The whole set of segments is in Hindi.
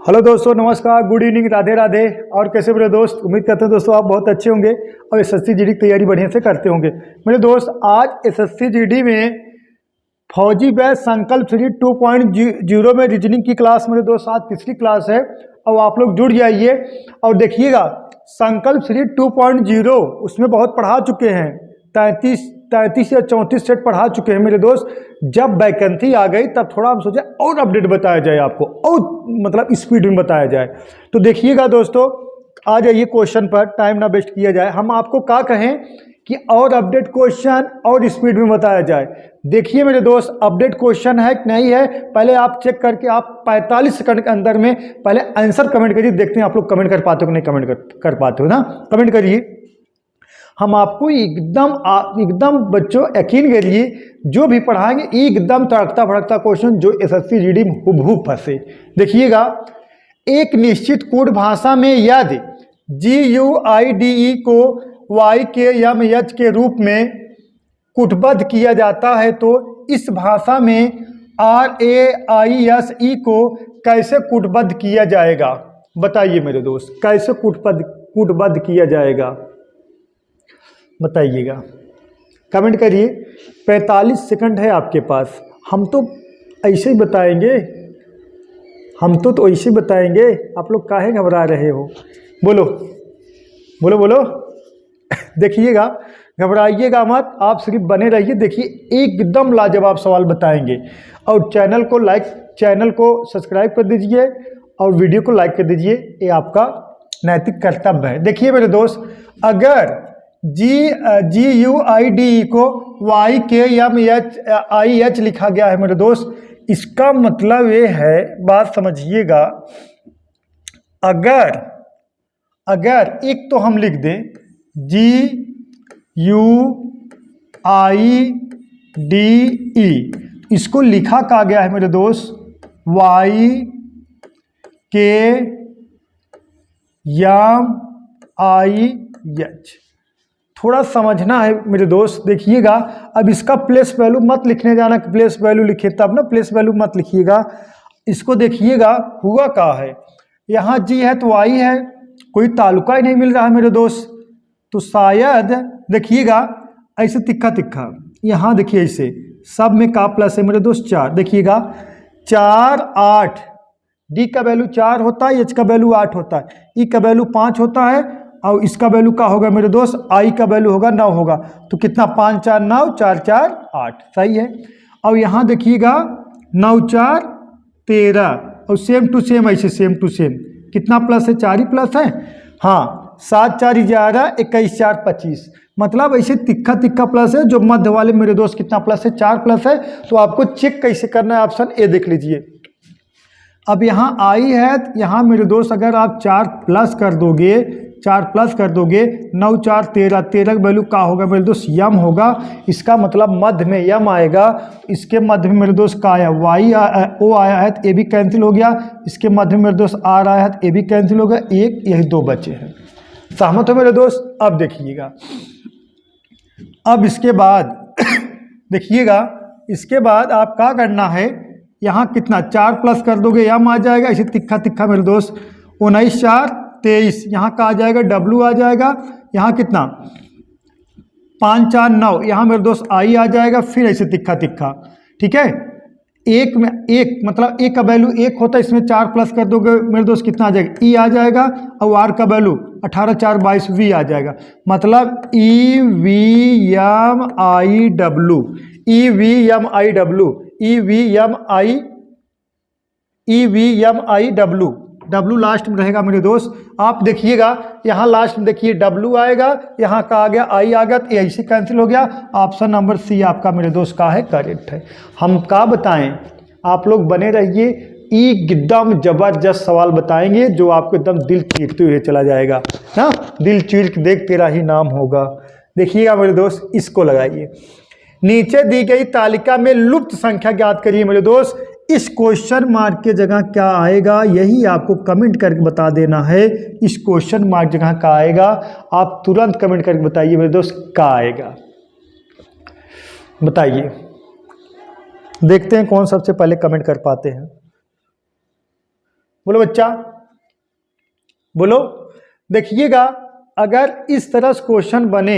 हेलो दोस्तों, नमस्कार, गुड इवनिंग, राधे राधे। और कैसे मेरे दोस्त, उम्मीद करते हैं दोस्तों आप बहुत अच्छे होंगे और एसएससी जीडी की तैयारी बढ़िया से करते होंगे। मेरे दोस्त, आज एसएससी जीडी में फौजी बैच संकल्प सीरीज 2.0 में रीजनिंग की क्लास मेरे दोस्त आज तीसरी क्लास है और आप लोग जुड़ जाइए और देखिएगा। संकल्प सीरीज 2.0 उसमें बहुत पढ़ा चुके हैं, 33 या 34 सेट पढ़ा चुके हैं मेरे दोस्त। जब वैकेंसी आ गई तब थोड़ा हम सोचे और अपडेट बताया जाए आपको, और मतलब स्पीड में बताया जाए। तो देखिएगा दोस्तों, आ जाइए क्वेश्चन पर, टाइम ना वेस्ट किया जाए। हम आपको क्या कहें कि और अपडेट क्वेश्चन और स्पीड में बताया जाए। देखिए मेरे दोस्त, अपडेट क्वेश्चन है कि नहीं है, पहले आप चेक करके आप 45 सेकंड के अंदर में पहले आंसर कमेंट करिए। देखते हैं आप लोग कमेंट कर पाते हो कि नहीं कमेंट कर पाते हो ना, कमेंट करिए। हम आपको एकदम बच्चों यकीन करिए, जो भी पढ़ाएंगे एकदम तड़कता भड़कता क्वेश्चन जो एसएससी जीडी में हुबहू फंसे। देखिएगा, एक निश्चित कोड भाषा में यदि GUIDE को YKMH के रूप में कूटबद्ध किया जाता है तो इस भाषा में RAISE को कैसे कूटबद्ध किया जाएगा? बताइए मेरे दोस्त, कैसे कूटबद्ध किया जाएगा बताइएगा, कमेंट करिए। 45 सेकंड है आपके पास। हम तो ऐसे ही बताएंगे, हम तो ऐसे ही बताएंगे। आप लोग काहे घबरा रहे हो? बोलो बोलो बोलो। देखिएगा, घबराइएगा मत, आप सिर्फ बने रहिए। देखिए, एकदम लाजवाब सवाल बताएंगे। और चैनल को सब्सक्राइब कर दीजिए और वीडियो को लाइक कर दीजिए, ये आपका नैतिक कर्तव्य है। देखिए मेरे दोस्त, अगर GUIDE को YKMH लिखा गया है मेरे दोस्त, इसका मतलब ये है, बात समझिएगा। अगर एक तो हम लिख दें GUIDE, इसको लिखा कहा गया है मेरे दोस्त YKMH। थोड़ा समझना है मेरे दोस्त। देखिएगा, अब इसका प्लेस वैल्यू मत लिखने जाना कि प्लेस वैल्यू लिखिए तब ना, प्लेस वैल्यू मत लिखिएगा। इसको देखिएगा, हुआ क्या है, यहाँ जी है तो आई है, कोई तालुका ही नहीं मिल रहा है मेरे दोस्त। तो शायद देखिएगा ऐसे तिक्का तिक्का, यहाँ देखिए ऐसे सब में का प्लस है मेरे दोस्त 4। देखिएगा 4 8, डी का वैल्यू 4 होता है, एच का वैल्यू 8 होता है, ई का वैल्यू 5 होता है और इसका वैल्यू क्या होगा मेरे दोस्त, आई का वैल्यू होगा 9 होगा। तो कितना, 5 4 9, 4 4 8, सही है। और यहाँ देखिएगा 9 4 13 और सेम टू सेम, ऐसे सेम टू सेम कितना प्लस है, 4 ही प्लस है। हाँ, 7 4 11, 21 4 25, मतलब ऐसे तिक्का तिक्का प्लस है। जो मध्य वाले मेरे दोस्त कितना प्लस है, 4 प्लस है। तो आपको चेक कैसे करना है, ऑप्शन ए देख लीजिए। अब यहाँ आई है, यहाँ मेरे दोस्त अगर आप 4 प्लस कर दोगे, 9 4 13, 13 का वैल्यू का होगा मेरे दोस्त, यम होगा। इसका मतलब मध्य में यम आएगा। इसके मध्य में मेरे दोस्त का आया O आया है तो ए भी कैंसिल हो गया। इसके मध्य में मेरे दोस्त R आया है तो ए भी कैंसिल हो गया। एक, यही 2 बचे हैं। सहमत हो मेरे दोस्त? अब देखिएगा, अब इसके बाद देखिएगा, इसके बाद आप क्या करना है, यहाँ कितना 4 प्लस कर दोगे, यम आ जाएगा। इसे तिक्का तिक्का मेरे दोस्त 19 4 23, यहाँ का आ जाएगा W आ जाएगा। यहाँ कितना 5 4 9, यहाँ मेरे दोस्त आई आ जाएगा। फिर ऐसे तिक्का तिक्का, ठीक है। एक में एक, मतलब एक का वैल्यू 1 होता है, इसमें 4 प्लस कर दोगे मेरे दोस्त कितना आ जाएगा, ई आ जाएगा। और आर का वैल्यू 18 4 22, वी आ जाएगा। मतलब EVMIW, EVMIW, W लास्ट में रहेगा मेरे दोस्त। आप देखिएगा, यहाँ लास्ट में देखिए W आएगा, यहाँ का आ गया आई आ गया, तो ऐसे कैंसिल हो गया। ऑप्शन नंबर सी आपका मेरे दोस्त का है, करेक्ट है। हम क्या बताएं, आप लोग बने रहिए, एकदम जबरदस्त सवाल बताएंगे जो आपको एकदम दिल चीरते हुए चला जाएगा ना, दिल चीर के देख तेरा ही नाम होगा। देखिएगा मेरे दोस्त, इसको लगाइए। नीचे दी गई तालिका में लुप्त संख्या ज्ञात करिए मेरे दोस्त। इस क्वेश्चन मार्क के जगह क्या आएगा, यही आपको कमेंट करके बता देना है। इस क्वेश्चन मार्क जगह क्या आएगा, आप तुरंत कमेंट करके बताइए मेरे दोस्त, क्या आएगा बताइए। देखते हैं कौन सबसे पहले कमेंट कर पाते हैं। बोलो बच्चा, बोलो। देखिएगा, अगर इस तरह से क्वेश्चन बने,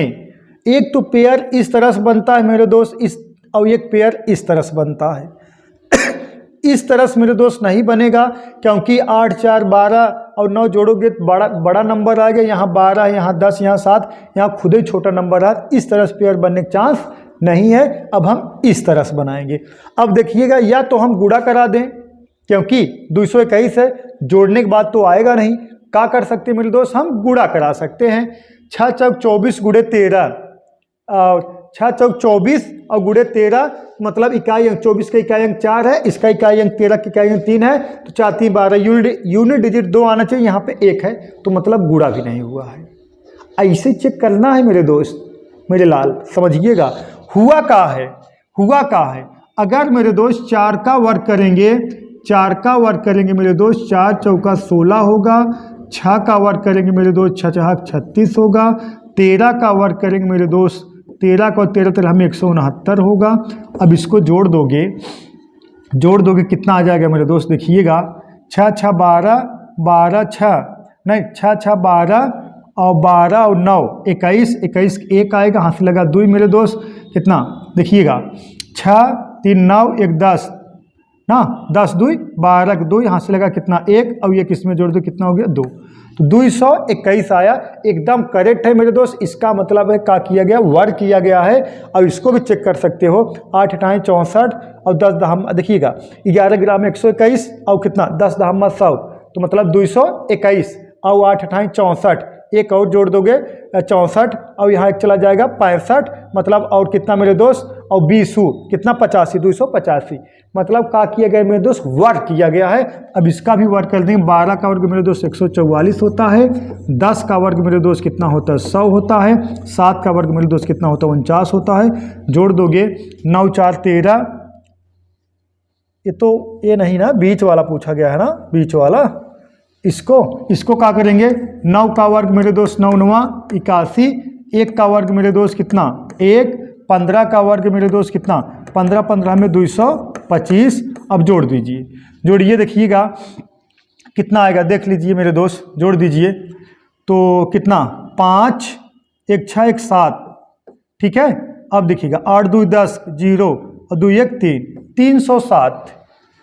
एक तो पेयर इस तरह से बनता है मेरे दोस्त, इस, और एक पेयर इस तरह से बनता है। इस तरह से मेरे दोस्त नहीं बनेगा, क्योंकि 8 4 12 और 9 जोड़ोगे तो बड़ा नंबर आ गया। यहाँ 12, यहाँ 10, यहाँ 7, यहाँ खुद ही छोटा नंबर आ। इस तरह से पेयर बनने का चांस नहीं है। अब हम इस तरह से बनाएंगे। अब देखिएगा, या तो हम गुणा करा दें, क्योंकि 221 है, जोड़ने के बाद तो आएगा नहीं। क्या कर सकते हैं मेरे दोस्त, हम गुणा करा सकते हैं। 6 चौक 24 गुणे 13, और 6 चौक 24 और गुणे 13, मतलब इकाई अंक 24 का इकाई अंक 4 है, इसका इकाई अंक 13 का इकाई अंक 3 है, तो 4 3 12, यूनिट डिजिट 2 आना चाहिए, यहाँ पे 1 है, तो मतलब गुणा भी नहीं हुआ है। ऐसे चेक करना है मेरे दोस्त, मेरे लाल, समझिएगा। हुआ का है, हुआ का है। अगर मेरे दोस्त 4 का वर्ग करेंगे, 4 का वर्ग करेंगे मेरे दोस्त, 4 चौका 16 होगा। 6 का वर्ग करेंगे मेरे दोस्त, 6 छः 36 होगा। 13 का वर्ग करेंगे मेरे दोस्त, 13 का 13 हमें 169 होगा। अब इसको जोड़ दोगे, कितना आ जाएगा मेरे दोस्त, देखिएगा। 6 6 12, 12 6 नहीं 6 6 12 और 12 और 9 21, 21 1 आएगा, हाथ से लगा 2 मेरे दोस्त, कितना देखिएगा, 6 3 9 1 10 ना, 10 2 12 2, यहाँ से लगा कितना 1, और ये किस में जोड़ दो, कितना हो गया 2, तो 221 आया। एकदम करेक्ट है मेरे दोस्त। इसका मतलब है क्या किया गया, वर्ग किया गया है। और इसको भी चेक कर सकते हो, 8 8 64 और 10 दहम, देखिएगा 11 ग्राम 121 और कितना 10 दहम 100, तो मतलब 221 और 8 8 64, एक और जोड़ दोगे 64, और यहाँ एक चला जाएगा 65, मतलब और कितना मेरे दोस्त, और 20 कितना 85, 285, मतलब क्या किया गया मेरे दोस्त, वर्ग किया गया है। अब इसका भी वर्ग कर देंगे। 12 का वर्ग मेरे दोस्त 144 होता है। 10 का वर्ग मेरे दोस्त कितना होता है, 100 होता है। 7 का वर्ग मेरे दोस्त कितना होता है, 49 होता है। जोड़ दोगे 9 4 13, ये तो ये नहीं ना, बीच वाला पूछा गया है ना, बीच वाला। इसको क्या करेंगे, 9 का वर्ग मेरे दोस्त 9 9 81, 1 का वर्ग मेरे दोस्त कितना 1, 15 का वर्ग मेरे दोस्त कितना 15 15 में 225। अब जोड़ दीजिए, जोड़िए, देखिएगा कितना आएगा, देख लीजिए मेरे दोस्त, जोड़ दीजिए तो कितना 5 1 6 1 7, ठीक है। अब देखिएगा 8 2 10 0 और 2 1 3, 307,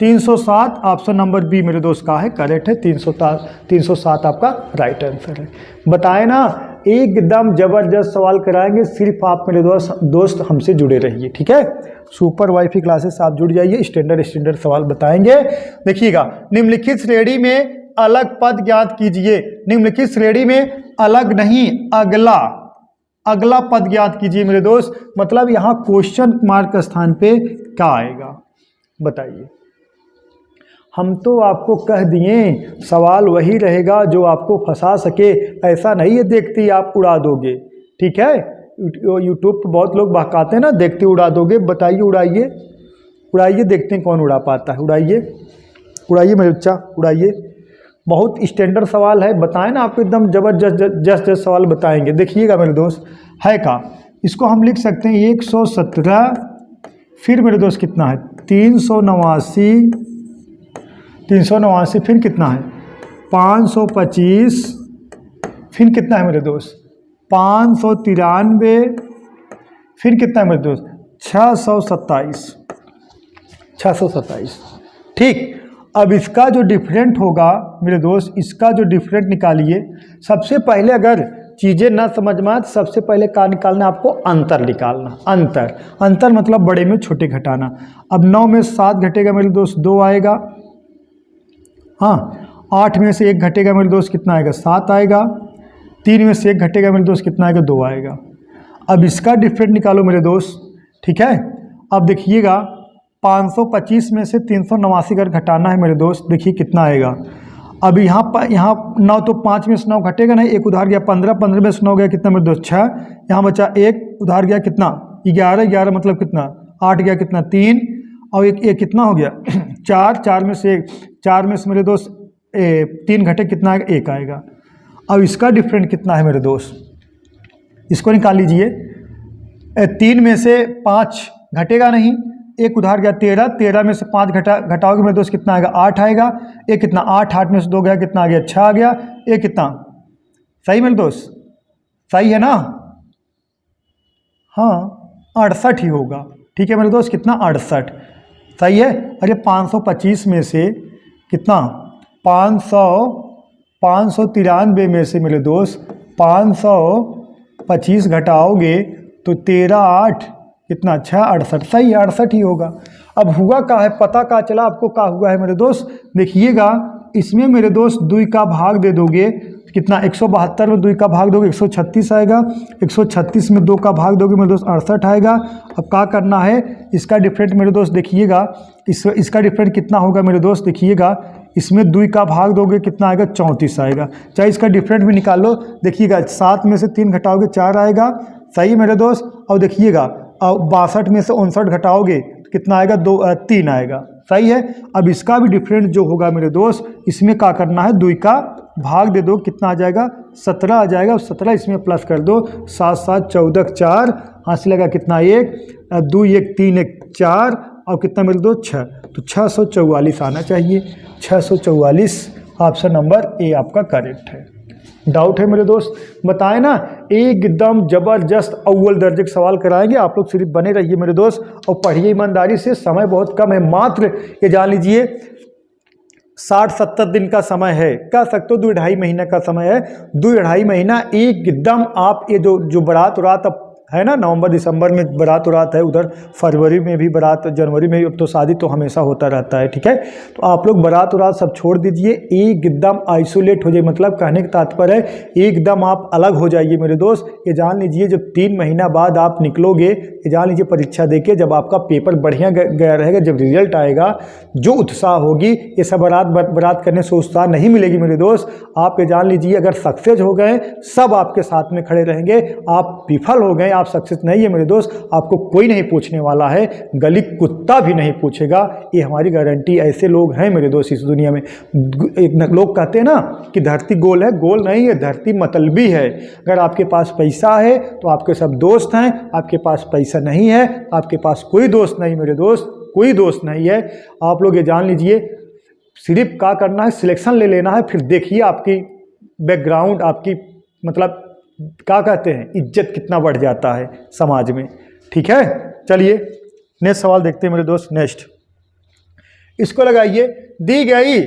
307 ऑप्शन नंबर बी मेरे दोस्त का है, करेक्ट है। 307 आपका राइट आंसर है। बताए ना, एकदम जबरदस्त सवाल कराएंगे, सिर्फ आप मेरे दोस्त हमसे जुड़े रहिए, ठीक है। सुपर वाईफाई क्लासेस आप जुड़ जाइए, स्टैंडर्ड सवाल बताएंगे। देखिएगा, निम्नलिखित श्रेणी में अलग पद ज्ञात कीजिए। निम्नलिखित श्रेणी में अलग नहीं, अगला पद ज्ञात कीजिए मेरे दोस्त। मतलब यहाँ क्वेश्चन मार्क स्थान पे क्या आएगा, बताइए। हम तो आपको कह दिए सवाल वही रहेगा जो आपको फंसा सके, ऐसा नहीं है देखते ही आप उड़ा दोगे, ठीक है। यूट्यूब पर बहुत लोग बहकाते हैं ना, देखते उड़ा दोगे। बताइए, उड़ाइए, देखते हैं कौन उड़ा पाता है। उड़ाइए मेरे बच्चा, उड़ाइए। बहुत स्टैंडर्ड सवाल है, बताएं ना, आपको एकदम जबरदस्त सवाल बताएंगे। देखिएगा मेरे दोस्त, है का, इसको हम लिख सकते हैं 117, फिर मेरे दोस्त कितना है 389, फिर कितना है 525, फिर कितना है मेरे दोस्त 593, फिर कितना है मेरे दोस्त 627, ठीक। अब इसका जो डिफरेंट होगा मेरे दोस्त, इसका जो डिफरेंट निकालिए। सबसे पहले अगर चीज़ें ना समझ में आए तो सबसे पहले क्या निकालना, आपको अंतर निकालना। अंतर मतलब बड़े में छोटे घटाना। अब 9 में 7 घटेगा मेरे दोस्त 2 आएगा, हाँ। 8 में से 1 घटेगा मेरे दोस्त कितना आएगा 7 आएगा। 3 में से 1 घटेगा मेरे दोस्त कितना आएगा 2 आएगा। अब इसका डिफरेंट निकालो मेरे दोस्त, ठीक है। अब देखिएगा 525 में से 389 अगर घटाना है मेरे दोस्त, देखिए कितना आएगा। अब यहाँ 9 तो 5 में से 9 घटेगा नहीं, 1 उधार गया 15, 15 में से 9 गया कितना मेरे दोस्त 6, यहाँ बचा 1 उधार गया कितना 11, 11 मतलब कितना 8 गया कितना 3, और एक कितना हो गया 4, 4 में से मेरे दोस्त 3 घटे कितना आएगा 1 आएगा। अब इसका डिफरेंट कितना है मेरे दोस्त, इसको निकाल लीजिए। 3 में से 5 घटेगा नहीं, एक उधार गया 13, 13 में से 5 घटाओगे मेरे दोस्त कितना आएगा 8 आएगा। एक कितना 8, 8 में से 2 गया कितना आ गया 6 आ गया। एक कितना सही मेरे दोस्त, सही है ना, हाँ 68 ही होगा। ठीक है मेरे दोस्त, कितना 68 सही है। अरे 525 में से कितना 593 में से मेरे दोस्त 525 घटाओगे तो 13, 8 कितना 6, 68 सही है, 68 ही होगा। अब हुआ क्या है, पता क्या चला आपको क्या हुआ है मेरे दोस्त, देखिएगा इसमें मेरे दोस्त 2 का भाग दे दोगे कितना 172 में 2 का भाग दोगे 136 आएगा। 136 में 2 का भाग दोगे मेरे दोस्त 68 आएगा। अब क्या करना है, इसका डिफरेंट मेरे दोस्त देखिएगा, इसका डिफरेंट कितना होगा मेरे दोस्त देखिएगा, इसमें 2 का भाग दोगे कितना आएगा 34 आएगा। चाहे इसका डिफरेंट भी निकाल लो, देखिएगा 7 में से 3 घटाओगे 4 आएगा सही मेरे दोस्त। और देखिएगा अब 62 में से 59 घटाओगे कितना आएगा 3 आएगा सही है। अब इसका भी डिफरेंट जो होगा मेरे दोस्त, इसमें क्या करना है 2 का भाग दे दो कितना आ जाएगा 17 आ जाएगा। 17 इसमें प्लस कर दो 7, 7 14 4 हासिल लगा कितना 1 2 1 3 1 4 और कितना मेरे दोस्त 6, तो 644 आना चाहिए। 644 ऑप्शन नंबर ए आपका करेक्ट है। डाउट है मेरे दोस्त बताएं ना, एकदम जबरदस्त अव्वल दर्जे के सवाल कराएंगे, आप लोग सिर्फ बने रहिए मेरे दोस्त और पढ़िए ईमानदारी से। समय बहुत कम है, मात्र ये जान लीजिए 60-70 दिन का समय है, कह सकते हो 2-2.5 महीने का समय है। 2-2.5 महीना एकदम आप ये जो बारात उरात अब है ना, नवंबर दिसंबर में बारात उरात है, उधर फरवरी में भी बारात, जनवरी में भी, अब तो शादी तो हमेशा होता रहता है। ठीक है, तो आप लोग बारात उरात सब छोड़ दीजिए, एकदम आइसोलेट हो जाइए, मतलब कहने का तात्पर्य है एकदम आप अलग हो जाइए मेरे दोस्त। ये जान लीजिए जब 3 महीना बाद आप निकलोगे, ये जान लीजिए परीक्षा देके जब आपका पेपर बढ़िया गया रहेगा, जब रिजल्ट आएगा, जो उत्साह होगी ये सब बारात करने से उत्साह नहीं मिलेगी मेरे दोस्त। आप ये जान लीजिए अगर सक्सेस हो गए, सब आपके साथ में खड़े रहेंगे, आप विफल हो गए, आप सक्सेस नहीं है मेरे दोस्त, आपको कोई नहीं पूछने वाला है, गली कुत्ता भी नहीं पूछेगा, ये हमारी गारंटी। ऐसे लोग हैं मेरे दोस्त इस दुनिया में। एक लोग कहते हैं ना कि धरती गोल है, गोल नहीं है, धरती मतलबी है। अगर आपके पास पैसा है तो आपके सब दोस्त हैं, आपके पास पैसा नहीं है आपके पास कोई दोस्त नहीं मेरे दोस्त, कोई दोस्त नहीं है। आप लोग ये जान लीजिए सिर्फ क्या करना है, सिलेक्शन ले लेना है, फिर देखिए आपकी बैकग्राउंड, आपकी मतलब क्या कहते हैं इज्जत कितना बढ़ जाता है समाज में। ठीक है, चलिए नेक्स्ट सवाल देखते हैं मेरे दोस्त। नेक्स्ट इसको लगाइए, दी गई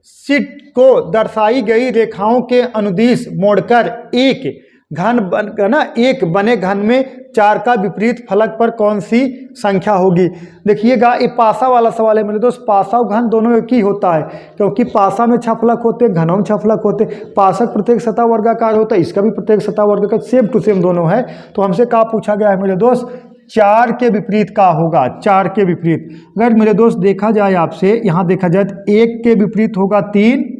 शीट को दर्शाई गई रेखाओं के अनुदिश मोड़कर एक बने घन में 4 का विपरीत फलक पर कौन सी संख्या होगी। देखिएगा ये पासा वाला सवाल है मेरे दोस्त, पासा और घन दोनों एक ही होता है, क्योंकि पासा में 6 फलक होते हैं, घनों में 6 फलक होते हैं। पासा प्रत्येक सतह वर्गाकार होता है, इसका भी प्रत्येक सतह वर्गाकार, सेम टू सेम दोनों है। तो हमसे क्या पूछा गया है मेरे दोस्त, 4 के विपरीत का होगा, 4 के विपरीत। अगर मेरे दोस्त देखा जाए आपसे, यहाँ देखा जाए तो 1 के विपरीत होगा 3,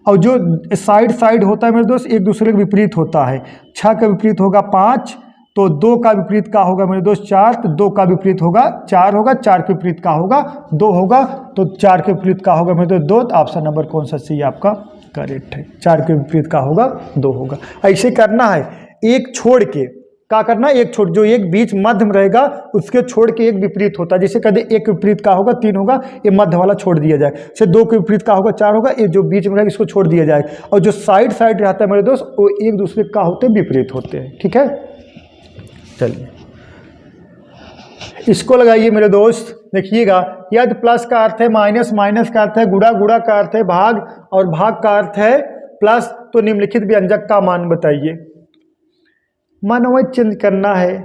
और जो साइड होता है मेरे दोस्त एक दूसरे के विपरीत होता है। 6 का विपरीत होगा 5, तो 2 का विपरीत का होगा मेरे दोस्त 4, तो 2 का विपरीत होगा 4 होगा, 4 के विपरीत का होगा 2 होगा, तो 4 के विपरीत का होगा मेरे दोस्त 2। तो ऑप्शन नंबर कौन सा सी आपका करेक्ट है, 4 के विपरीत का होगा 2 होगा। ऐसे करना है, एक छोड़ के क्या करना है, एक छोड़, जो एक बीच मध्य में रहेगा उसके छोड़ के एक विपरीत होता है। जैसे कदे एक विपरीत का होगा 3 होगा, ये मध्य वाला छोड़ दिया जाए। जैसे 2 के विपरीत का होगा 4 होगा, ये जो बीच में रहेगा इसको छोड़ दिया जाए। और जो साइड रहता है मेरे दोस्त वो एक दूसरे का होते हैं, विपरीत होते हैं। ठीक है, चलिए इसको लगाइए मेरे दोस्त। देखिएगा यदि प्लस का अर्थ है माइनस, माइनस का अर्थ है गुणा, गुणा का अर्थ है भाग, और भाग का अर्थ है प्लस, तो निम्नलिखित व्यंजक का मान बताइए। मान वही चेंज करना है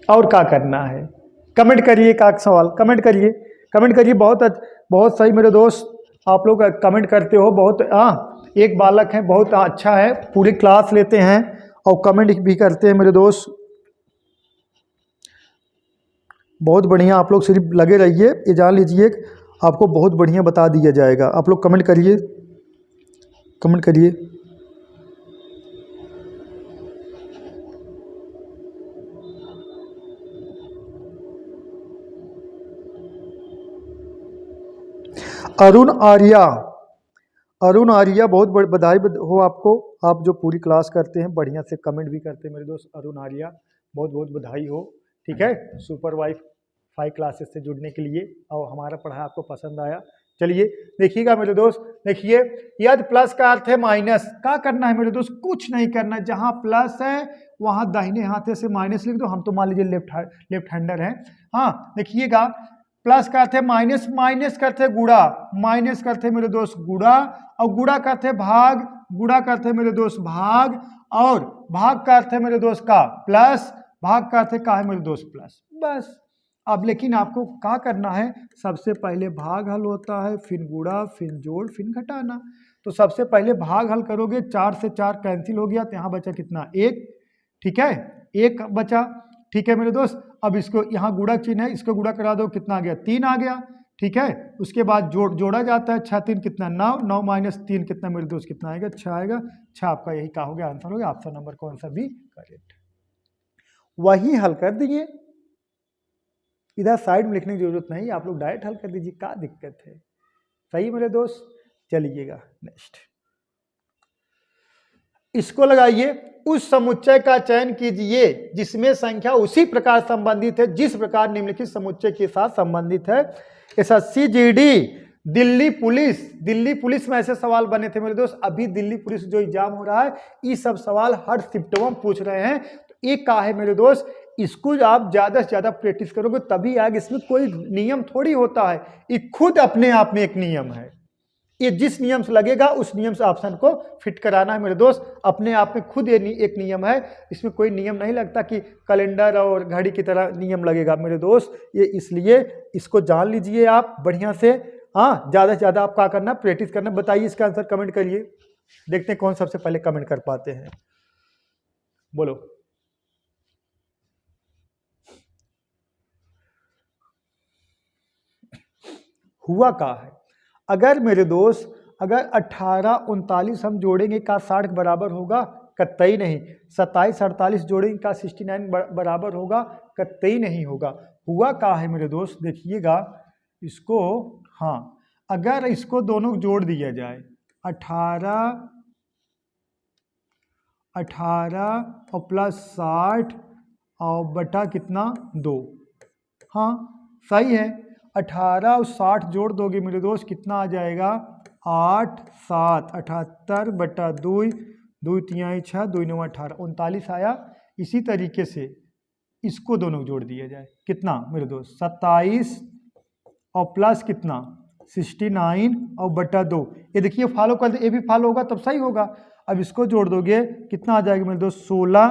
और क्या करना है, कमेंट करिए। का सवाल कमेंट करिए, कमेंट करिए। बहुत सही मेरे दोस्त, आप लोग कमेंट करते हो बहुत। एक बालक है, बहुत अच्छा है, पूरी क्लास लेते हैं और कमेंट भी करते हैं मेरे दोस्त, बहुत बढ़िया। आप लोग सिर्फ लगे रहिए, ये जान लीजिए आपको बहुत बढ़िया बता दिया जाएगा। आप लोग कमेंट करिए, कमेंट करिए। अरुण आर्या, अरुण आर्या बहुत बधाई हो आपको, आप जो पूरी क्लास करते हैं, बढ़िया से कमेंट भी करते हैं मेरे दोस्त। अरुण आर्या बहुत बहुत बधाई हो। ठीक है, सुपर वाइफ 5 क्लासेस से जुड़ने के लिए और हमारा पढ़ाई आपको पसंद आया। चलिए देखिएगा मेरे दोस्त, देखिए यदि प्लस का अर्थ है माइनस, क्या करना है मेरे दोस्त, कुछ नहीं करना है, जहां प्लस है वहां दाहिने हाथे से माइनस लिख दो। हम तो मान लीजिए लेफ्ट हैंडर हैं। हाँ देखिएगा, प्लस का अर्थ है माइनस, माइनस का अर्थ है गुणा, माइनस का अर्थ है मेरे दोस्त गुणा, और गुणा का अर्थ है भाग, गुणा का अर्थ है मेरे दोस्त भाग, और भाग का अर्थ है मेरे दोस्त का प्लस, भाग का अर्थ है का है मेरे दोस्त प्लस। बस अब लेकिन आपको क्या करना है, सबसे पहले भाग हल होता है, फिर गुणा, फिर जोड़, फिर घटाना। तो सबसे पहले भाग हल करोगे, 4 से 4 कैंसिल हो गया, तो यहाँ बचा कितना 1, ठीक है 1 बचा, ठीक है मेरे दोस्त। अब इसको यहाँ गुणा चिन्ह है, इसको गुणा करा दो, कितना आ गया 3 आ गया, ठीक है। उसके बाद जोड़ा जाता है, 6 3 कितना 9, 9 माइनस 3 कितना मेरे दोस्त कितना आएगा 6 आएगा। 6 आपका यही क्या हो गया आंसर हो गया, ऑप्शन नंबर कौन सा भी करेक्ट। वही हल कर दीजिए, इधर साइड में लिखने की जरूरत नहीं, आप लोग डायरेक्ट हल कर दीजिए, क्या दिक्कत है। सही मेरे दोस्त, चलिएगा नेक्स्ट। इसको लगाइए, उस समुच्चय का चयन कीजिए जिसमें संख्या उसी प्रकार संबंधित है जिस प्रकार निम्नलिखित समुच्चय के साथ संबंधित है। एसएससी जीडी, दिल्ली पुलिस में ऐसे सवाल बने थे मेरे दोस्त। अभी दिल्ली पुलिस जो एग्जाम हो रहा है, ये सब सवाल हर शिफ्ट में पूछ रहे हैं। तो एक का है मेरे दोस्त, इसको आप ज्यादा से ज्यादा प्रैक्टिस करोगे तभी आगे। इसमें कोई नियम थोड़ी होता है, ये खुद अपने आप में एक नियम है। ये जिस नियम से लगेगा उस नियम से ऑप्शन को फिट कराना है मेरे दोस्त, अपने आप में खुद ये एक नियम है। इसमें कोई नियम नहीं लगता कि कैलेंडर और घड़ी की तरह नियम लगेगा मेरे दोस्त। ये इसलिए इसको जान लीजिए आप बढ़िया से। हाँ, ज़्यादा से ज़्यादा आप क्या करना, प्रैक्टिस करना। बताइए इसका आंसर कमेंट करिए, देखते हैं कौन सबसे पहले कमेंट कर पाते हैं। बोलो। हुआ क्या है, अगर मेरे दोस्त अगर 18 39 हम जोड़ेंगे का 60 के बराबर होगा, कतई नहीं। 27 48 जोड़ेंगे का 69 बराबर होगा, कतई नहीं होगा। हुआ क्या है मेरे दोस्त, देखिएगा इसको। हाँ, अगर इसको दोनों जोड़ दिया जाए, 18 और प्लस 60 और बटा कितना 2। हाँ सही है, 18 और 60 जोड़ दोगे मेरे दोस्त, कितना आ जाएगा 8 7 78 बटा 2, 2 3 6, 2 9 18, 39 आया। इसी तरीके से इसको दोनों जोड़ दिया जाए, कितना मेरे दोस्त 27 और प्लस कितना 69 और बटा 2। ये देखिए फॉलो कर दे, ये भी फॉलो होगा तब सही होगा। अब इसको जोड़ दोगे कितना आ जाएगा मेरे दोस्त 16,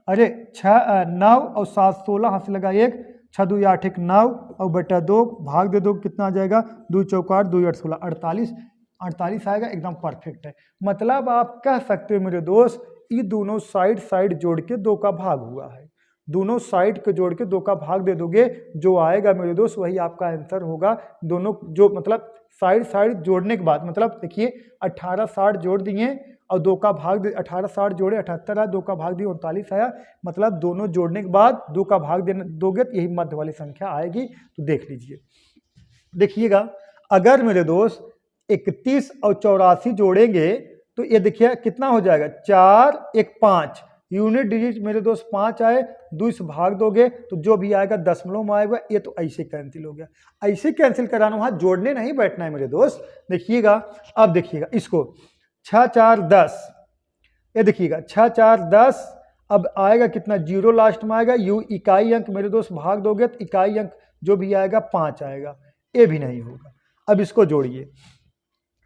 अरे 9 और 7 16, हाथ से लगा 1, 6 2 8 1 9 और बटा 2, भाग दे दो कितना आ जाएगा 2 4 8 2 8 16, 48 आएगा, एकदम परफेक्ट है। मतलब आप कह सकते हो मेरे दोस्त, ये दोनों साइड जोड़ के 2 का भाग हुआ है। दोनों साइड को जोड़ के 2 का भाग दे दोगे, जो आएगा मेरे दोस्त वही आपका आंसर होगा। दोनों जो मतलब साइड जोड़ने के बाद, मतलब देखिए 18 60 जोड़ दिए और 2 का भाग 18 60 जोड़े 78 आया, 2 का भाग दिए 39 आया। मतलब दोनों जोड़ने के बाद 2 का भाग दोगे तो यही मध्य वाली संख्या आएगी। तो देख लीजिए, देखिएगा अगर मेरे दोस्त 31 और 84 जोड़ेंगे तो ये देखिए कितना हो जाएगा 4 1 5, यूनिट डिजिट मेरे दोस्त 5 आए, 2 से भाग दोगे तो जो भी आएगा दशमलव में आएगा। ये तो ऐसे कैंसिल हो गया, ऐसे कैंसिल कराना, वहां जोड़ने नहीं बैठना है मेरे दोस्त। देखिएगा अब देखिएगा इसको 6 4 10, ये देखिएगा 6 4 10, अब आएगा कितना 0 लास्ट में आएगा। यू इकाई अंक मेरे दोस्त भाग दोगे तो इकाई अंक जो भी आएगा 5 आएगा, ये भी नहीं होगा। अब इसको जोड़िए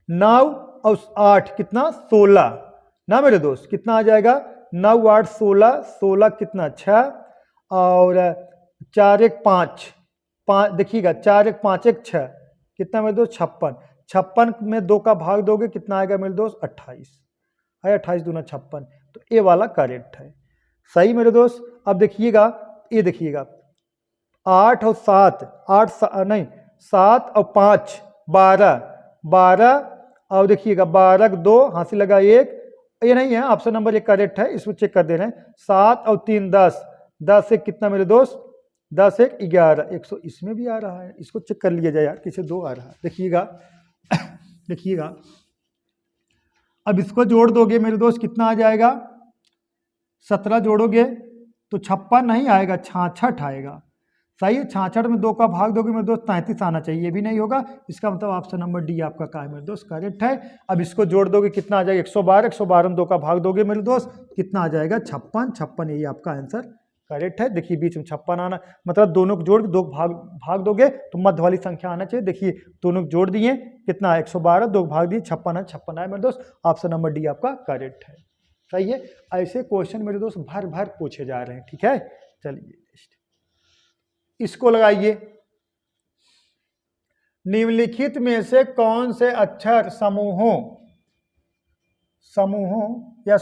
9 और 8 कितना 16 ना मेरे दोस्त, कितना आ जाएगा 9 8 16, 16 कितना 6 और 4 1 5, देखिएगा 4 1 5 1 6, कितना मेरे दोस्त 56, 56 में 2 का भाग दोगे कितना आएगा मेरे दोस्त 28 है, 28 दूना 56। तो ये वाला करेक्ट है, सही मेरे दोस्त। अब देखिएगा, ये देखिएगा 8 और 7 नहीं 7 और 5 12 और देखिएगा 12 2, हाथ से लगा 1, ये नहीं है, ऑप्शन नंबर 1 करेक्ट है, इसको चेक कर दे रहे हैं। 7 और 3 10, 10 1 कितना मेरे दोस्त 10 1 11, 100 इसमें भी आ रहा है, इसको चेक कर लिया जाए यार, किसे 2 आ रहा है। देखिएगा देखिएगा अब इसको जोड़ दोगे मेरे दोस्त कितना आ जाएगा 17 जोड़ोगे तो 56 नहीं आएगा, 66 आएगा। सही है। 66 में 2 का भाग दोगे मेरे दोस्त 33 आना चाहिए, ये भी नहीं होगा। इसका मतलब ऑप्शन नंबर डी आपका क्या है मेरे दोस्त, करेक्ट है। अब इसको जोड़ दोगे कितना आ जाएगा 112, 112 में 2 का भाग दोगे मेरे दोस्त कितना आ जाएगा 56, 56 यही आपका आंसर करेक्ट है। देखिए बीच में 56 आना मतलब दोनों को जोड़ के 2 भाग दोगे तो मध्य वाली संख्या आना चाहिए। देखिए दोनों को जोड़ दिए कितना 112, 2 भाग दिए 56 है, 56 है मेरे दोस्त। ऑप्शन नंबर डी आपका करेक्ट है, सही है। ऐसे क्वेश्चन मेरे दोस्त भर भर पूछे जा रहे हैं, ठीक है। चलिए इसको लगाइए, निम्नलिखित में से कौन से अक्षर समूहों या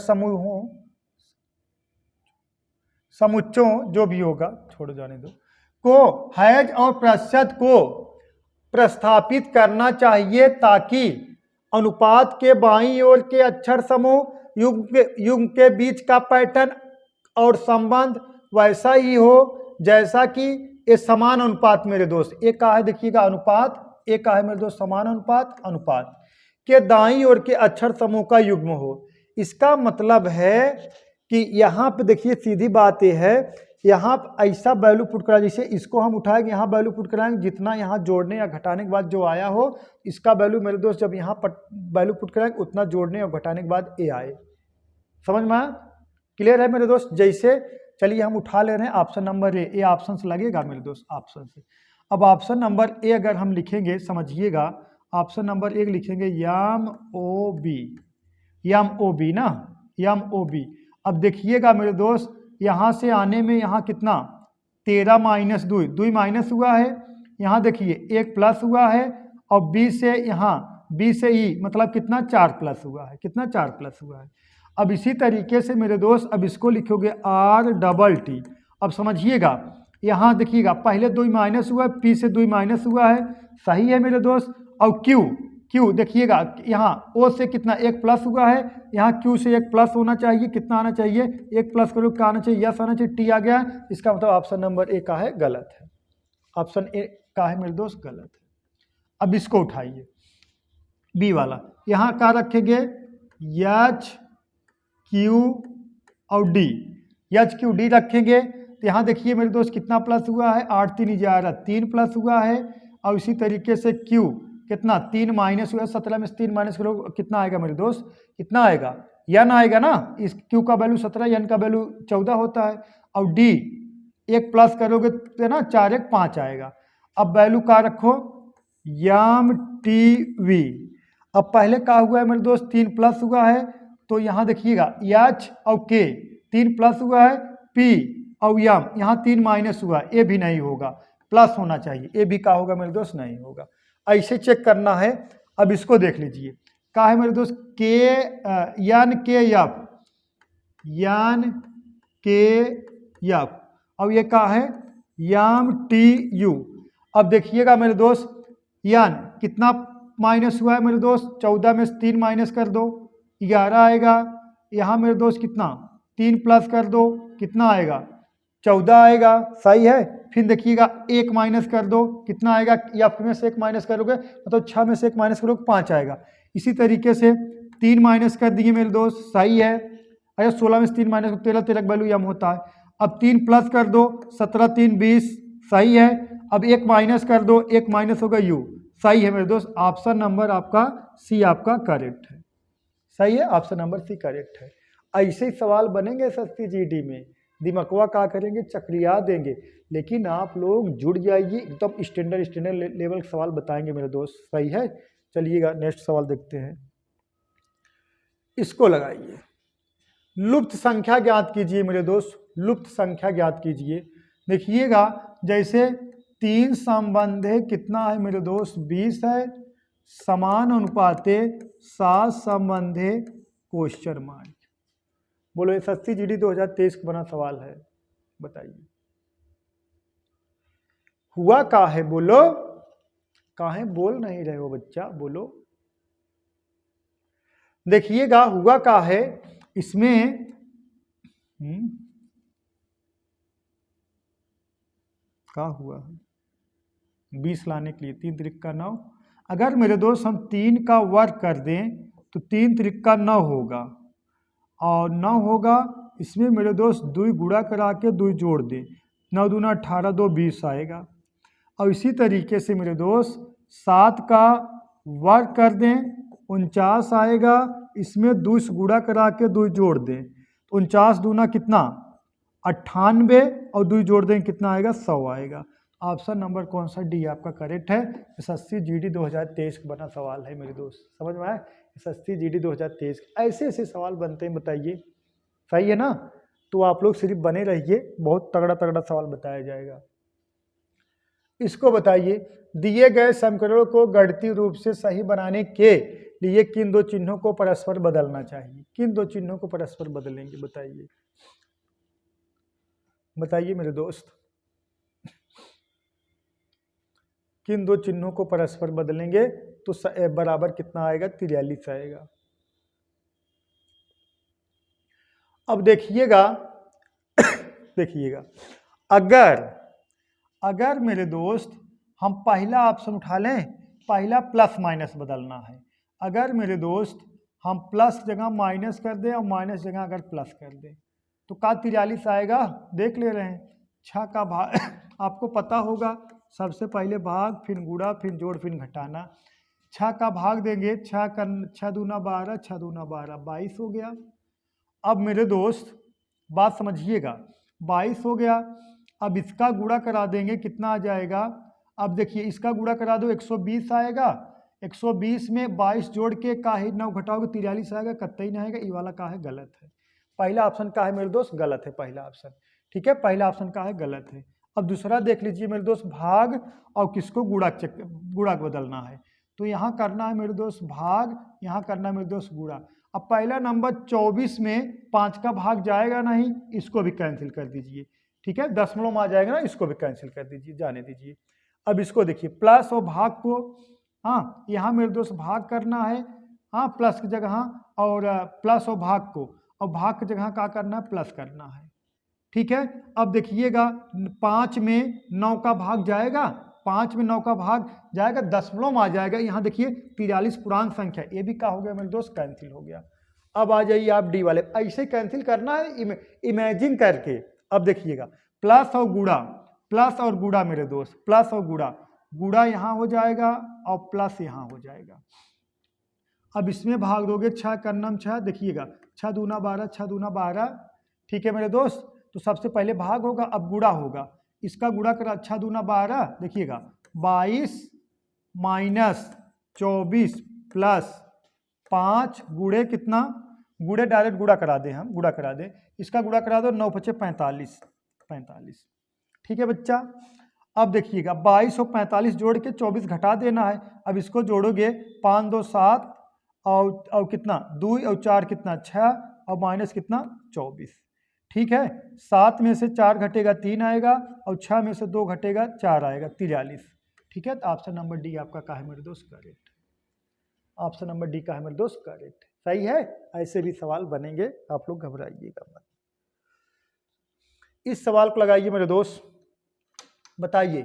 समुच्चों जो भी होगा छोड़ जाने दो को हैज और प्रतिशत को प्रस्थापित करना चाहिए ताकि अनुपात के बाईं ओर के अक्षर समूह युग्म के बीच का पैटर्न और संबंध वैसा ही हो जैसा कि ये समान अनुपात मेरे दोस्त, एक का है देखिएगा अनुपात, एक का है मेरे दोस्त समान अनुपात, अनुपात के दाईं ओर के अक्षर समूह का युग्म हो। इसका मतलब है कि यहाँ पे देखिए सीधी बात यह है, यहाँ ऐसा वैल्यू पुट करा जैसे इसको हम उठाएंगे यहाँ वैल्यू पुट कराएंगे, जितना यहाँ जोड़ने या घटाने के बाद जो आया हो इसका वैल्यू मेरे दोस्त जब यहाँ वैल्यू पुट कराएंगे उतना जोड़ने और घटाने के बाद ए आए। समझ में आया, क्लियर है मेरे दोस्त। जैसे चलिए हम उठा ले रहे हैं ऑप्शन नंबर ए ऑप्शन से लगेगा मेरे दोस्त ऑप्शन से। अब ऑप्शन नंबर ए अगर हम लिखेंगे समझिएगा, ऑप्शन नंबर 1 लिखेंगे यम ओ बी ना, यम ओ बी। अब देखिएगा मेरे दोस्त यहाँ से आने में यहाँ कितना 13 माइनस 2 माइनस हुआ है, यहाँ देखिए 1 प्लस हुआ है और बी से यहाँ बी से ई मतलब कितना 4 प्लस हुआ है, कितना 4 प्लस हुआ है। अब इसी तरीके से मेरे दोस्त अब इसको लिखोगे RT। अब समझिएगा यहाँ देखिएगा पहले 2 माइनस हुआ है, पी से 2 माइनस हुआ है, सही है मेरे दोस्त। और क्यू देखिएगा यहाँ ओ से कितना 1 प्लस हुआ है, यहाँ क्यू से 1 प्लस होना चाहिए, कितना आना चाहिए 1 प्लस करो क्या आना चाहिए, यस आना चाहिए, टी आ गया। इसका मतलब ऑप्शन नंबर ए का है गलत है, ऑप्शन ए का है मेरे दोस्त गलत है। अब इसको उठाइए बी वाला, यहाँ क्या रखेंगे एच क्यू और डी, एच क्यू डी रखेंगे तो यहाँ देखिए मेरे दोस्त कितना प्लस हुआ है 8 3 11 3 प्लस हुआ है। और इसी तरीके से क्यू कितना 3 माइनस हुआ है, 17 में से 3 माइनस करो कितना आएगा मेरे दोस्त, कितना आएगा यन आएगा ना, इस क्यू का वैल्यू 17 यन का वैल्यू 14 होता है। और डी 1 प्लस करोगे तो ना 4 1 5 आएगा। अब वैल्यू का रखो यम टी वी। अब पहले का हुआ है मेरे दोस्त 3 प्लस हुआ है तो यहाँ देखिएगा एच और के 3 प्लस हुआ है, पी और यम यहाँ 3 माइनस हुआ है, ए भी नहीं होगा, प्लस होना चाहिए, ए भी का होगा मेरे दोस्त नहीं होगा। ऐसे चेक करना है। अब इसको देख लीजिए का है मेरे दोस्त के यन के यफ और ये का है यम टी यू। अब देखिएगा मेरे दोस्त यन कितना माइनस हुआ है मेरे दोस्त 14 में से 3 माइनस कर दो 11 आएगा। यहाँ मेरे दोस्त कितना 3 प्लस कर दो कितना आएगा 14 आएगा, सही है। फिर देखिएगा 1 माइनस कर दो कितना आएगा, एफ में से 1 माइनस करोगे मतलब 6 में से 1 माइनस करोगे 5 आएगा। इसी तरीके से 3 माइनस कर दिए मेरे दोस्त, सही है। अरे 16 में से 3 माइनस 13 13 वैल्यू यम होता है। अब 3 प्लस कर दो 17 3 20, सही है। अब 1 माइनस कर दो 1 माइनस होगा यू, सही है मेरे दोस्त। ऑप्शन नंबर आपका सी आपका करेक्ट है, सही है, ऑप्शन नंबर सी करेक्ट है। ऐसे ही सवाल बनेंगे सस्ती जीडी में, दिमागवा क्या करेंगे चक्रिया देंगे, लेकिन आप लोग जुड़ जाइए एकदम स्टैंडर्ड लेवल के सवाल बताएंगे मेरे दोस्त, सही है। चलिएगा नेक्स्ट सवाल देखते हैं, इसको लगाइए। लुप्त संख्या ज्ञात कीजिए मेरे दोस्त, लुप्त संख्या ज्ञात कीजिए। देखिएगा जैसे 3 संबंधे कितना है मेरे दोस्त 20 है, समान अनुपाते 7 संबंधे क्वेश्चन मार्क। बोलो एसएससी जीडी 2023 का बना सवाल है, बताइए हुआ का है, बोलो काहे बोल नहीं रहे हो बच्चा, बोलो। देखिएगा हुआ का है इसमें क्या हुआ है 20 लाने के लिए 3 त्रिक का 9। अगर मेरे दोस्त हम 3 का वर्ग कर दें तो 3 त्रिक का 9 होगा और 9 होगा। इसमें मेरे दोस्त 2 गुणा करा के 2 जोड़ दें 9 दूना 18, 2 20 आएगा। और इसी तरीके से मेरे दोस्त 7 का वर्ग कर दें 49 आएगा, इसमें 2 से गुणा करा के 2 जोड़ दें तो 49 दूना कितना 98 और 2 जोड़ दें कितना आएगा 100 आएगा। ऑप्शन नंबर कौन सा डी आपका करेक्ट है। एसएससी जीडी 2023 का बना सवाल है मेरे दोस्त, समझ में आया। एसएससी जीडी 2023 ऐसे ऐसे सवाल बनते हैं, बताइए सही है ना। तो आप लोग सिर्फ बने रहिए, बहुत तगड़ा तगड़ा सवाल बताया जाएगा। इसको बताइए, दिए गए समीकरणों को गणितीय रूप से सही बनाने के लिए किन दो चिन्हों को परस्पर बदलना चाहिए। किन दो चिन्हों को परस्पर बदलेंगे, बताइए बताइए मेरे दोस्त, किन दो चिन्हों को परस्पर बदलेंगे तो बराबर कितना आएगा 43 आएगा। अब देखिएगा देखिएगा, अगर मेरे दोस्त हम पहला ऑप्शन उठा लें, पहला प्लस माइनस बदलना है। अगर मेरे दोस्त हम प्लस जगह माइनस कर दें और माइनस जगह अगर प्लस कर दें तो का 43 आएगा, देख ले रहे हैं। 6 का भाग आपको पता होगा, सबसे पहले भाग फिर गुणा फिर जोड़ फिर घटाना। 6 का भाग देंगे, 6 दूना 12, 6 दूना 12, 22 हो गया। अब मेरे दोस्त बात समझिएगा, 22 हो गया। अब इसका गुणा करा देंगे, कितना आ जाएगा। अब देखिए इसका गुणा करा दो 120 आएगा। 120 में 22 जोड़ के का ही 9 घटाओगे 43 आएगा, कतई नहीं आएगा। ये वाला का है गलत है, पहला ऑप्शन का है मेरे दोस्त गलत है, पहला ऑप्शन ठीक है, पहला ऑप्शन का है गलत है। अब दूसरा देख लीजिए मेरे दोस्त, भाग और किसको गुणा बदलना है तो यहाँ करना है मेरे दोस्त भाग, यहाँ करना है मेरे दोस्त गुणा। अब पहला नंबर 24 में 5 का भाग जाएगा नहीं, इसको भी कैंसिल कर दीजिए, ठीक है, दशमलव में आ जाएगा ना, इसको भी कैंसिल कर दीजिए, जाने दीजिए। अब इसको देखिए प्लस और भाग को, हाँ यहाँ मेरे दोस्त भाग करना है, हाँ प्लस की जगह, और प्लस और भाग को, और भाग की जगह क्या करना है प्लस करना है, ठीक है। अब देखिएगा 5 में 9 का भाग जाएगा, 5 में 9 का भाग जाएगा, दशमलव में आ जाएगा। यहाँ देखिए 43 पूर्णांक संख्या, ये भी क्या हो गया मेरे दोस्त कैंसिल हो गया। अब आ जाइए आप डी वाले, ऐसे कैंसिल करना है इमेजिन करके। अब देखिएगा प्लस और गुणा, प्लस और गुणा मेरे दोस्त, प्लस और गुणा, गुणा यहाँ हो जाएगा और प्लस यहाँ हो जाएगा। अब इसमें भाग दोगे 6 करनम 6, देखिएगा 6 दूना 12, 6 दूना 12, ठीक है मेरे दोस्त। तो सबसे पहले भाग होगा, अब गुणा होगा, इसका गुणा करा 6 दूना 12, देखिएगा 22 माइनस 24 प्लस 5 गुणे कितना, गुणे डायरेक्ट गुणा करा दें, हम गुणा करा दें, इसका गुणा करा दो 9 पचे 45, ठीक है बच्चा। अब देखिएगा 22 और 45 जोड़ के 24 घटा देना है। अब इसको जोड़ोगे 5 2 7 और कितना 2 और 4 कितना 6 और माइनस कितना 24, ठीक है। 7 में से 4 घटेगा 3 आएगा और 6 में से 2 घटेगा 4 आएगा 43, ठीक है। तो ऑप्शन नंबर डी आपका का है मेरे दोस्त करेक्ट, ऑप्शन नंबर डी का है मेरे दोस्त करेक्ट, सही है। ऐसे भी सवाल बनेंगे, आप लोग घबराइएगा मत। इस सवाल को लगाइए मेरे दोस्त, बताइए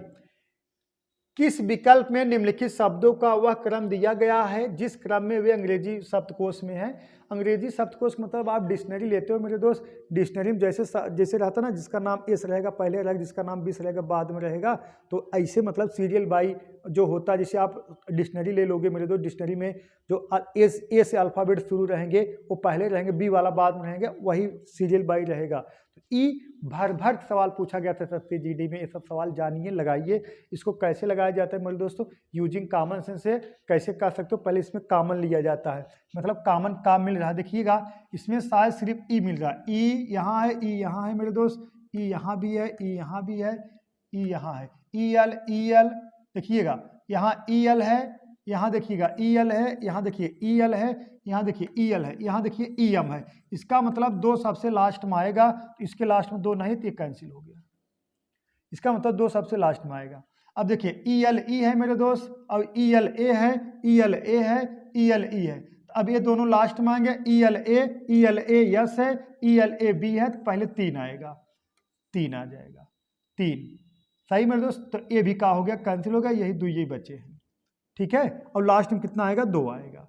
किस विकल्प में निम्नलिखित शब्दों का वह क्रम दिया गया है जिस क्रम में वे अंग्रेजी शब्दकोश में है। अंग्रेजी शब्दकोश मतलब आप डिक्शनरी लेते हो मेरे दोस्त, डिक्शनरी में जैसे रहता ना, जिसका नाम एस रहेगा पहले रहेगा, जिसका नाम बीस रहेगा बाद में रहेगा, तो ऐसे मतलब सीरियल बाई जो होता है, जैसे आप डिक्शनरी ले लोगे मेरे दोस्त, डिक्शनरी में जो ए से अल्फ़ाबेट शुरू रहेंगे वो पहले रहेंगे, बी वाला बाद में रहेंगे, वही सीरियल बाई रहेगा। तो ई भर सवाल पूछा गया था एसएससी जीडी में, ये सब सवाल जानिए, लगाइए। इसको कैसे लगाया जाता है मेरे दोस्तों, यूजिंग कॉमन सेंस से कैसे कर सकते हो। पहले इसमें कॉमन लिया जाता है, मतलब कॉमन काम मिल रहा है, देखिएगा इसमें शायद सिर्फ ई मिल रहा है, ई यहाँ है, ई यहाँ है मेरे दोस्त, ई यहाँ भी है, ई यहाँ भी है, ई यहाँ है, ई एल देखिएगा यहाँ ई एल है, यहाँ देखिएगा ई एल है, यहाँ देखिए ई एल है, यहाँ देखिए ई एल है, यहाँ देखिए ई एम है। इसका मतलब 2 सबसे लास्ट में आएगा, तो इसके लास्ट में 2 नहीं तो ये कैंसिल हो गया, इसका मतलब 2 सबसे लास्ट में आएगा। अब देखिए ई एल ई है मेरे दोस्त, और ई एल ए है, ई एल ए है, ई एल ई है, अब ये दोनों लास्ट में आएंगे, ई एल ए यस है, ई एल ए बी है, तो पहले 3 आएगा, 3 आ जाएगा, 3 सही मेरे दोस्त। तो ए भी का हो गया, कैंसिल हो गया, यही 2 ही बचे हैं, ठीक है। और लास्ट में कितना आएगा 2 आएगा,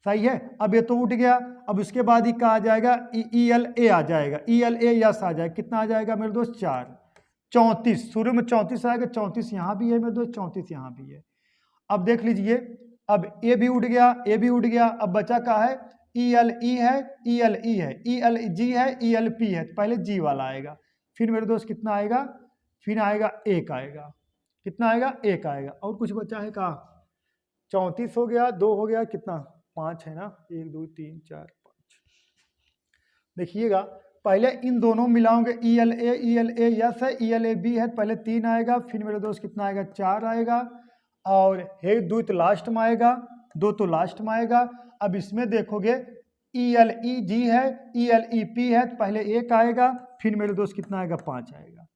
सही है। अब ये तो उठ गया, अब उसके बाद ही कहा जाएगा ई एल ए आ जाएगा, ई एल ए यस आ जाएगा, कितना आ जाएगा मेरे दोस्त 4, 34, शुरू में 34 आएगा, 34 यहाँ भी है मेरे दोस्त, 34 यहाँ भी है। अब देख लीजिए, अब ए भी उड़ गया, ए भी उड़ गया, अब बचा का है ई एल ई है, ई एल ई है, ई एल जी है, ई एल पी है, तो पहले जी वाला आएगा, फिर मेरे दोस्त कितना आएगा, फिर आएगा एक आएगा, कितना आएगा, एक आएगा। और कुछ बचा है का, 34 हो गया, 2 हो गया, कितना 5 है ना, 1 2 3 4 5। देखिएगा पहले इन दोनों मिलाओगे, ई एल ए यस है, ई एल ए बी है, पहले 3 आएगा, फिर मेरे दोस्त कितना आएगा, 4 आएगा, और हे 2 तो लास्ट में आएगा, 2 तो लास्ट में आएगा। अब इसमें देखोगे ई एल ई जी है, ई एल ई पी है, तो पहले 1 आएगा, फिर मेरे दोस्त कितना आएगा, 5 आएगा।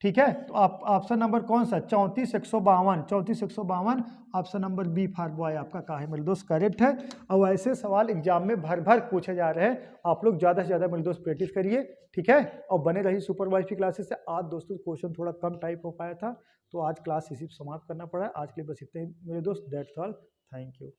ठीक है, तो आप ऑप्शन नंबर कौन सा, 34 152, 34 152, option number B for boy आपका का है मेरे दोस्त करेक्ट है। और ऐसे सवाल एग्जाम में भर भर पूछे जा रहे हैं, आप लोग ज़्यादा से ज़्यादा मेरे दोस्त प्रैक्टिस करिए, ठीक है, और बने रही सुपरवाइजरी क्लासेस से। आज दोस्तों क्वेश्चन थोड़ा कम टाइप हो पाया था, तो आज क्लास इसी समाप्त करना पड़ा। आज के लिए बस इतने ही मेरे दोस्त, दैट्स ऑल, थैंक यू।